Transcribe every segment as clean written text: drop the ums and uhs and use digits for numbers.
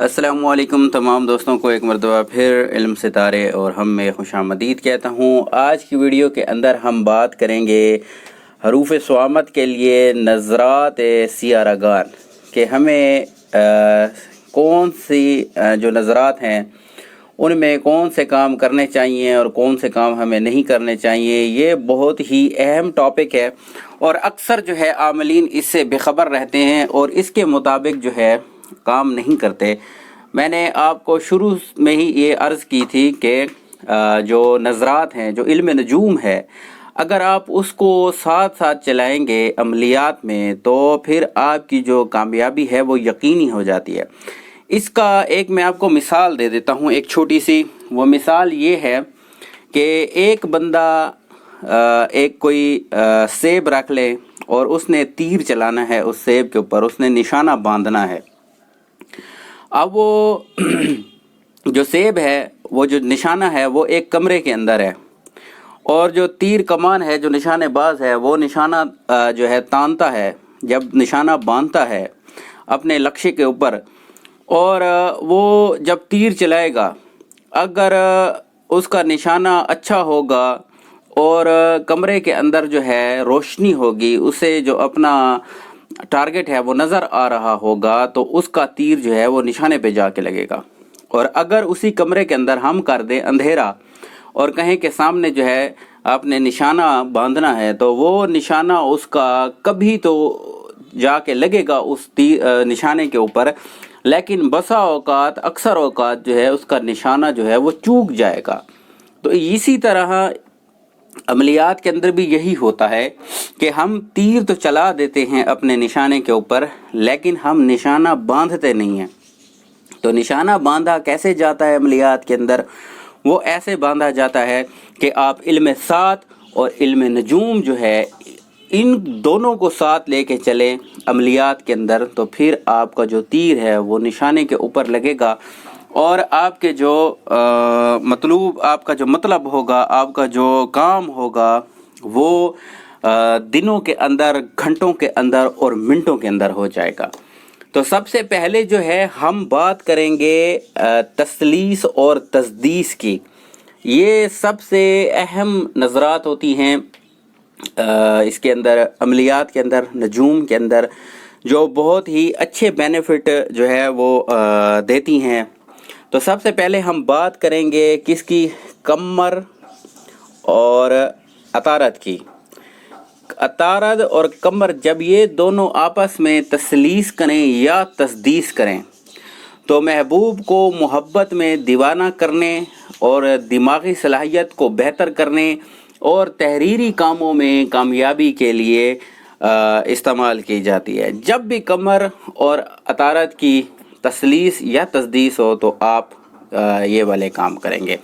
अस्सलामु अलैकुम तमाम दोस्तों को एक मरतबा फिर इल्म सितारे और हम में खुशामदीद कहता हूँ। आज की वीडियो के अंदर हम बात करेंगे हरूफ स्वामत के लिए नज़रात सियारागान कि हमें कौन सी जो नज़रात हैं उनमें कौन से काम करने चाहिए और कौन से काम हमें नहीं करने चाहिए। ये बहुत ही अहम टॉपिक है और अक्सर जो है आमलीन इससे बेखबर रहते हैं और इसके मुताबिक जो है काम नहीं करते। मैंने आपको शुरू में ही ये अर्ज़ की थी कि जो नज़रात हैं, जो इल्म नजूम है, अगर आप उसको साथ साथ चलाएंगे अमलियात में तो फिर आपकी जो कामयाबी है वो यकीनी हो जाती है। इसका एक मैं आपको मिसाल दे देता हूँ, एक छोटी सी। वो मिसाल ये है कि एक बंदा एक कोई सेब रख ले और उसने तीर चलाना है उस सेब के ऊपर, उसने निशाना बांधना है। अब वो जो सेब है, वो जो निशाना है वो एक कमरे के अंदर है और जो तीर कमान है, जो निशानेबाज है, वो निशाना जो है तानता है, जब निशाना बांधता है अपने लक्ष्य के ऊपर, और वो जब तीर चलाएगा, अगर उसका निशाना अच्छा होगा और कमरे के अंदर जो है रोशनी होगी, उसे जो अपना टारगेट है वो नज़र आ रहा होगा, तो उसका तीर जो है वो निशाने पे जाके लगेगा। और अगर उसी कमरे के अंदर हम कर दें अंधेरा और कहें कि सामने जो है आपने निशाना बांधना है, तो वो निशाना उसका कभी तो जाके लगेगा उस निशाने के ऊपर, लेकिन बसा औकात, अक्सर औकात जो है उसका निशाना जो है वो चूक जाएगा। तो इसी तरह अमलियात के अंदर भी यही होता है कि हम तीर तो चला देते हैं अपने निशाने के ऊपर, लेकिन हम निशाना बांधते नहीं हैं। तो निशाना बांधा कैसे जाता है अमलियात के अंदर? वो ऐसे बांधा जाता है कि आप इल्म सात और इल्म नजूम जो है, इन दोनों को साथ लेके चलें अमलियात के अंदर, तो फिर आपका जो तीर है वो निशाने के ऊपर लगेगा और आपके जो आपका जो मतलब होगा, आपका जो काम होगा, वो दिनों के अंदर, घंटों के अंदर और मिनटों के अंदर हो जाएगा। तो सबसे पहले जो है हम बात करेंगे तसलीस और तस्दीस की। ये सबसे अहम नज़रात होती हैं इसके अंदर, अमलियात के अंदर, नजूम के अंदर, जो बहुत ही अच्छे बेनिफिट जो है वो देती हैं। तो सबसे पहले हम बात करेंगे किसकी? कमर और अतारत की। अतारत और कमर जब ये दोनों आपस में तसलीस करें या तस्दीस करें, तो महबूब को मोहब्बत में दीवाना करने और दिमागी सलाहियत को बेहतर करने और तहरीरी कामों में कामयाबी के लिए इस्तेमाल की जाती है। जब भी कमर और अतारत की तसलीस या तस्दीस हो तो आप ये वाले काम करेंगे।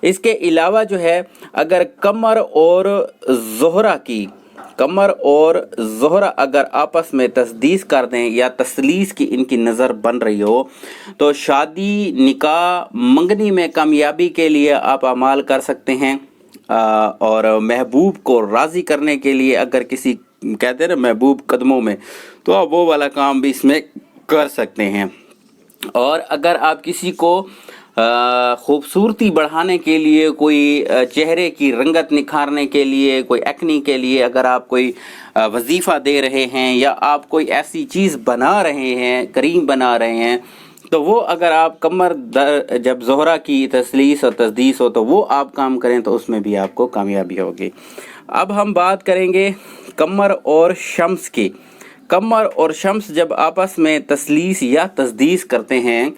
इसके अलावा जो है, अगर कमर और ज़ोहरा अगर आपस में तस्दीस कर दें या तसलीस की इनकी नज़र बन रही हो, तो शादी, निकाह, मंगनी में कामयाबी के लिए आप अमाल कर सकते हैं। और महबूब को राज़ी करने के लिए, अगर किसी कहते हैं ना महबूब कदमों में, तो आप वो वाला काम भी इसमें कर सकते हैं। और अगर आप किसी को खूबसूरती बढ़ाने के लिए, कोई चेहरे की रंगत निखारने के लिए, कोई एक्नी के लिए अगर आप कोई वजीफ़ा दे रहे हैं या आप कोई ऐसी चीज़ बना रहे हैं, क्रीम बना रहे हैं, तो वो अगर आप जब ज़ोहरा की तसलीस और तस्दीस हो तो वो आप काम करें तो उसमें भी आपको कामयाबी होगी। अब हम बात करेंगे कमर और शम्स की। कमर और शम्स जब आपस में तसलीस या तस्दीस करते हैं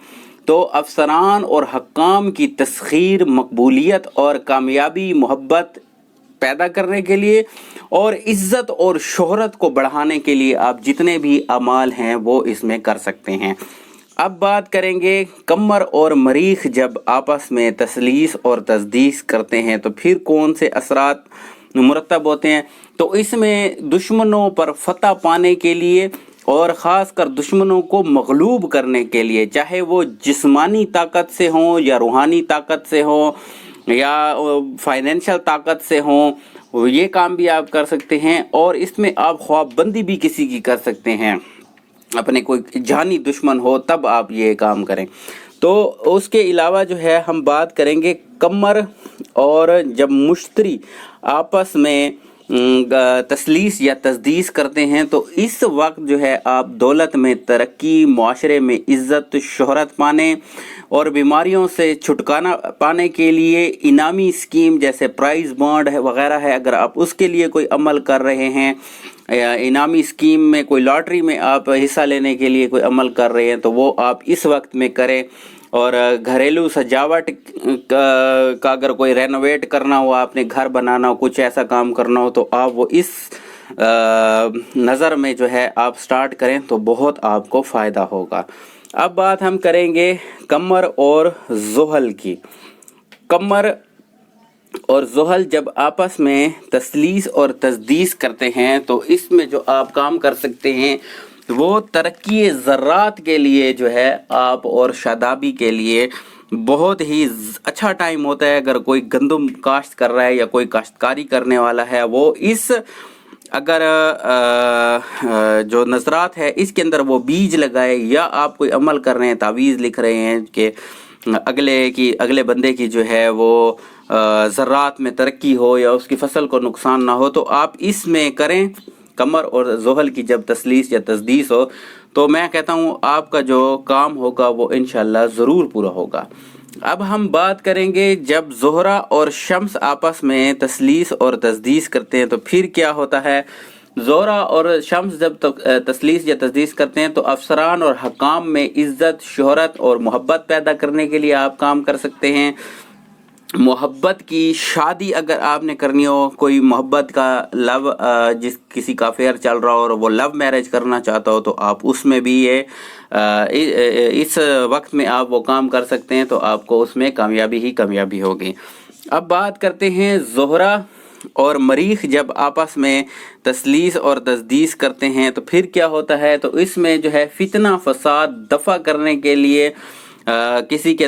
तो अफसरान और हक्काम की तस्खीर, मकबूलियत और कामयाबी, मोहब्बत पैदा करने के लिए और इज़्ज़त और शोहरत को बढ़ाने के लिए आप जितने भी अमाल हैं वो इसमें कर सकते हैं। अब बात करेंगे कमर और मरीख जब आपस में तसलीस और तस्दीस करते हैं तो फिर कौन से असरात मुरतब होते हैं। तो इसमें दुश्मनों पर फतह पाने के लिए और ख़ास कर दुश्मनों को मगलूब करने के लिए, चाहे वो जिस्मानी ताकत से हों या रूहानी ताकत से हों या फाइनेंशियल ताकत से हों, ये काम भी आप कर सकते हैं। और इसमें आप ख्वाबबंदी भी किसी की कर सकते हैं। अपने कोई जानी दुश्मन हो तब आप ये काम करें। तो उसके अलावा जो है हम बात करेंगे कमर और जब मुश्तरी आपस में तसलीस या तस्दीस करते हैं तो इस वक्त जो है आप दौलत में तरक्की, मुआशरे में इज़्ज़त शोहरत पाने और बीमारियों से छुटकारा पाने के लिए इनामी स्कीम जैसे प्राइज़ बॉन्ड है वगैरह है, अगर आप उसके लिए कोई अमल कर रहे हैं या इनामी स्कीम में कोई लॉटरी में आप हिस्सा लेने के लिए कोई अमल कर रहे हैं तो वो आप इस वक्त में करें। और घरेलू सजावट का अगर कोई रेनोवेट करना हो, आपने घर बनाना हो, कुछ ऐसा काम करना हो तो आप वो इस नज़र में जो है आप स्टार्ट करें तो बहुत आपको फ़ायदा होगा। अब बात हम करेंगे कमर और ज़ुहल की। कमर और ज़ुहल जब आपस में तसलीस और तस्दीस करते हैं तो इसमें जो आप काम कर सकते हैं वो तरक्की ज़रात के लिए जो है आप और शादाबी के लिए बहुत ही अच्छा टाइम होता है। अगर कोई गंदम काश्त कर रहा है या कोई काश्तकारी करने वाला है वो इस अगर जो नज़रात है इसके अंदर वो बीज लगाए, या आप कोई अमल कर रहे हैं, तावीज़ लिख रहे हैं कि अगले बंदे की जो है वो ज़रात में तरक्की हो या उसकी फसल को नुकसान ना हो, तो आप इसमें करें। कमर और ज़ुहल की जब तसलीस या तस्दीस हो तो मैं कहता हूँ आपका जो काम होगा वो इंशाअल्लाह ज़रूर पूरा होगा। अब हम बात करेंगे जब ज़ोहरा और शम्स आपस में तसलीस और तस्दीस करते हैं तो फिर क्या होता है। ज़ोहरा और शम्स जब तसलीस या तस्दीस करते हैं तो अफसरान और हकाम में इज़्ज़त, शोहरत और मोहब्बत पैदा करने के लिए आप काम कर सकते हैं। मोहब्बत की शादी अगर आपने करनी हो, कोई मोहब्बत का लव जिस किसी का अफेयर चल रहा हो और वो लव मैरिज करना चाहता हो तो आप उसमें भी ये इस वक्त में आप वो काम कर सकते हैं तो आपको उसमें कामयाबी ही कामयाबी होगी। अब बात करते हैं ज़ोहरा और मरीख जब आपस में तसलीस और तस्दीस करते हैं तो फिर क्या होता है। तो इसमें जो है फितना फसाद दफ़ा करने के लिए किसी के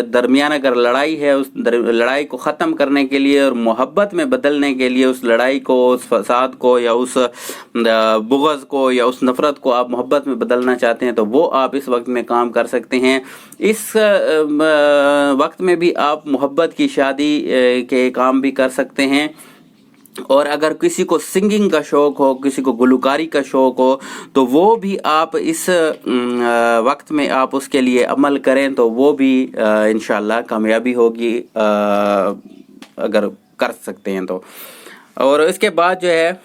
दरमियान अगर लड़ाई है उस लड़ाई को ख़त्म करने के लिए और मोहब्बत में बदलने के लिए उस लड़ाई को, उस फसाद को या उस बुग़्ज़ को या उस नफ़रत को आप मोहब्बत में बदलना चाहते हैं तो वो आप इस वक्त में काम कर सकते हैं। इस वक्त में भी आप मोहब्बत की शादी के काम भी कर सकते हैं। और अगर किसी को सिंगिंग का शौक़ हो, किसी को गुलकारी का शौक़ हो तो वो भी आप इस वक्त में आप उसके लिए अमल करें तो वो भी इंशाअल्लाह कामयाबी होगी अगर कर सकते हैं तो। और इसके बाद जो है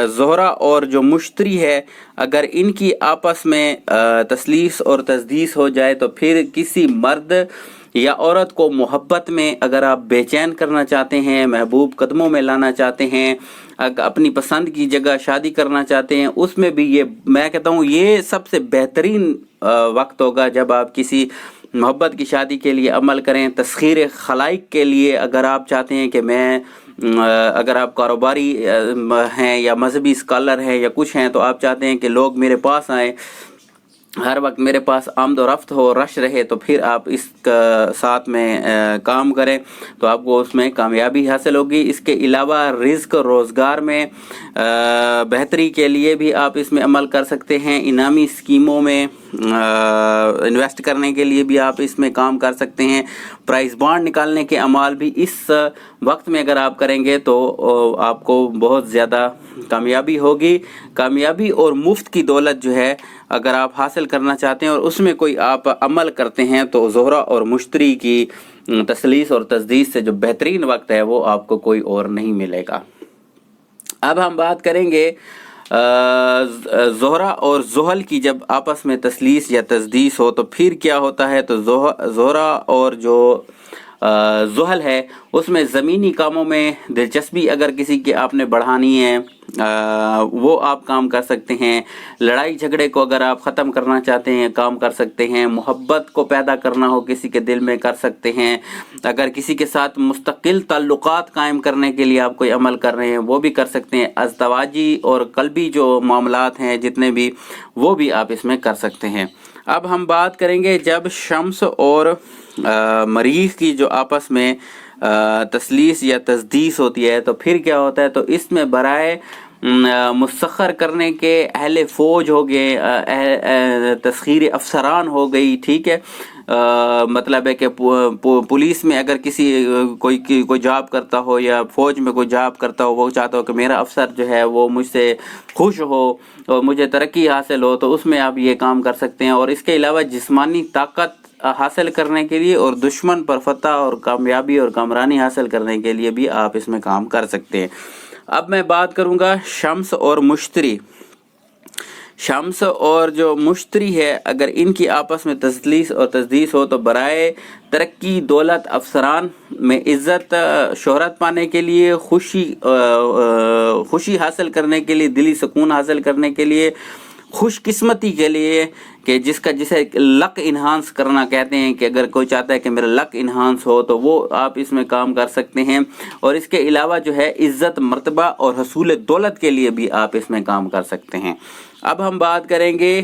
ज़ोहरा और जो मुश्तरी है अगर इनकी आपस में तसलीस और तस्दीस हो जाए तो फिर किसी मर्द या औरत को मोहब्बत में अगर आप बेचैन करना चाहते हैं, महबूब कदमों में लाना चाहते हैं, अपनी पसंद की जगह शादी करना चाहते हैं, उसमें भी ये मैं कहता हूँ ये सबसे बेहतरीन वक्त होगा जब आप किसी मोहब्बत की शादी के लिए अमल करें। तस्खीर खलाइक के लिए अगर आप चाहते हैं कि अगर आप कारोबारी हैं या मजहबी स्कॉलर हैं या कुछ हैं तो आप चाहते हैं कि लोग मेरे पास आएँ, हर वक्त मेरे पास आमद व रफ्त हो, रश रहे, तो फिर आप इस साथ में काम करें तो आपको उसमें कामयाबी हासिल होगी। इसके अलावा रिज़्क रोज़गार में बेहतरी के लिए भी आप इसमें अमल कर सकते हैं। इनामी स्कीमों में इन्वेस्ट करने के लिए भी आप इसमें काम कर सकते हैं। प्राइस बॉन्ड निकालने के अमाल भी इस वक्त में अगर आप करेंगे तो आपको बहुत ज़्यादा कामयाबी होगी। कामयाबी और मुफ्त की दौलत जो है अगर आप हासिल करना चाहते हैं और उसमें कोई आप अमल करते हैं तो ज़ोहरा और मुश्तरी की तसलीस और तस्दीस से जो बेहतरीन वक्त है वो आपको कोई और नहीं मिलेगा। अब हम बात करेंगे ज़ोहरा और ज़ुहल की जब आपस में तसलीस या तस्दीस हो तो फिर क्या होता है। तो ज़ोहरा और जो ज़ुहल है उसमें ज़मीनी कामों में दिलचस्पी अगर किसी की आपने बढ़ानी है वो आप काम कर सकते हैं। लड़ाई झगड़े को अगर आप ख़त्म करना चाहते हैं काम कर सकते हैं। मोहब्बत को पैदा करना हो किसी के दिल में कर सकते हैं। अगर किसी के साथ मुस्तकिल ताल्लुकात कायम करने के लिए आप कोई अमल कर रहे हैं वो भी कर सकते हैं। अज़दवाजी और कल्बी जो मामलात हैं जितने भी वो भी आप इसमें कर सकते हैं। अब हम बात करेंगे जब शम्स और मरीख की जो आपस में तसलीस या तस्दीस होती है तो फिर क्या होता है। तो इसमें बराए مسخر کرنے کے اہل فوج ہو گئے، تسخیر افسران ہو گئی، ٹھیک ہے، مطلب ہے کہ پولیس میں اگر کوئی جاب کرتا ہو یا فوج میں کوئی جاب کرتا ہو، وہ چاہتا ہو کہ میرا افسر جو ہے وہ مجھ سے خوش ہو اور مجھے ترقی حاصل ہو، تو اس میں آپ یہ کام کر سکتے ہیں۔ اور اس کے علاوہ جسمانی طاقت حاصل کرنے کے لیے اور دشمن پر فتح اور کامیابی اور کامرانی حاصل کرنے کے لیے بھی آپ اس میں کام کر سکتے ہیں۔ اب میں بات کروں گا شمس اور مشتری۔ شمس اور جو مشتری ہے، اگر ان کی آپس میں تثلیث اور تسدیس ہو تو برائے ترقی، دولت، افسران میں عزت، شہرت پانے کے لیے، خوشی حاصل کرنے کے لیے، دلی سکون حاصل کرنے کے لیے، خوش قسمتی کے لیے، کہ جسے لک انہانس کرنا کہتے ہیں، کہ اگر کوئی چاہتا ہے کہ میرا لک انہانس ہو تو وہ آپ اس میں کام کر سکتے ہیں۔ اور اس کے علاوہ جو ہے عزت، مرتبہ اور حصول دولت کے لیے بھی آپ اس میں کام کر سکتے ہیں۔ اب ہم بات کریں گے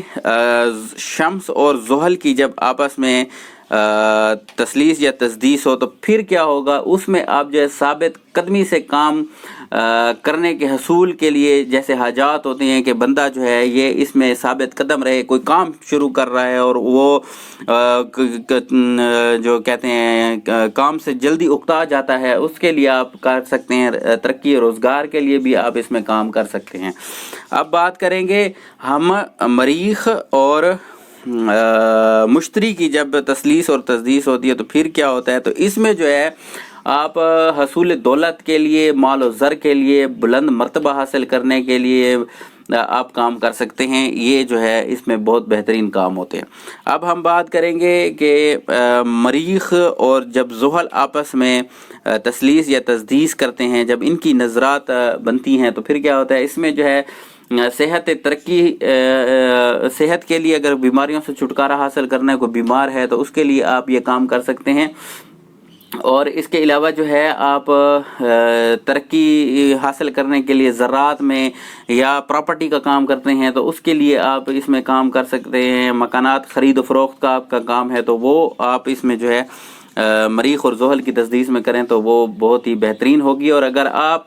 شمس اور زحل کی، جب آپس میں تثلیث یا تسدیس ہو تو پھر کیا ہوگا۔ اس میں آپ جو ہے ثابت قدمی سے کام کرنے کے حصول کے لیے، جیسے حاجات ہوتے ہیں کہ بندہ جو ہے یہ اس میں ثابت قدم رہے، کوئی کام شروع کر رہا ہے اور وہ جو کہتے ہیں کام سے جلدی اکتا جاتا ہے، اس کے لیے آپ کر سکتے ہیں۔ ترقی روزگار کے لیے بھی آپ اس میں کام کر سکتے ہیں۔ اب بات کریں گے ہم مریخ اور مشتری کی، جب تثلیث اور تسدیس ہوتی ہے تو پھر کیا ہوتا ہے۔ تو اس میں جو ہے آپ حصول دولت کے لیے، مال و زر کے لیے، بلند مرتبہ حاصل کرنے کے لیے آپ کام کر سکتے ہیں۔ یہ جو ہے اس میں بہت بہترین کام ہوتے ہیں۔ اب ہم بات کریں گے کہ مریخ اور جب زحل آپس میں تثلیث یا تسدیس کرتے ہیں، جب ان کی نظرات بنتی ہیں تو پھر کیا ہوتا ہے۔ اس میں جو ہے صحت کے لیے، اگر بیماریوں سے چھٹکارا حاصل کرنا ہے، کوئی بیمار ہے تو اس کے لیے آپ یہ کام کر سکتے ہیں۔ اور اس کے علاوہ جو ہے آپ ترقی حاصل کرنے کے لیے زراعت میں یا پراپرٹی کا کام کرتے ہیں تو اس کے لیے آپ اس میں کام کر سکتے ہیں۔ مکانات خرید و فروخت کا آپ کا کام ہے تو وہ آپ اس میں جو ہے مریخ اور زحل کی تسدیس میں کریں تو وہ بہت ہی بہترین ہوگی۔ اور اگر آپ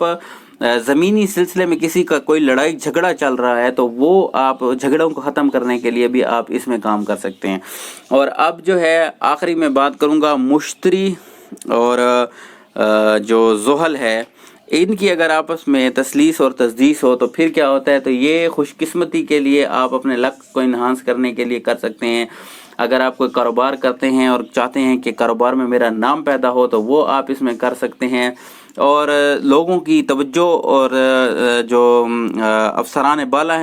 زمینی سلسلے میں کسی کا کوئی لڑائی جھگڑا چل رہا ہے تو وہ آپ جھگڑوں کو ختم کرنے کے لیے بھی آپ اس میں کام کر سکتے ہیں۔ اور اب جو ہے آخری میں بات کروں گا مشتری اور جو زحل ہے، ان کی اگر آپس میں تثلیث اور تسدیس ہو تو پھر کیا ہوتا ہے۔ تو یہ خوش قسمتی کے لیے آپ اپنے لک کو انہانس کرنے کے لیے کر سکتے ہیں۔ اگر آپ کوئی کاروبار کرتے ہیں اور چاہتے ہیں کہ کاروبار میں میرا نام پیدا ہو تو وہ آپ اس میں کر سکتے ہیں۔ اور لوگوں کی توجہ اور جو افسران بالا ہیں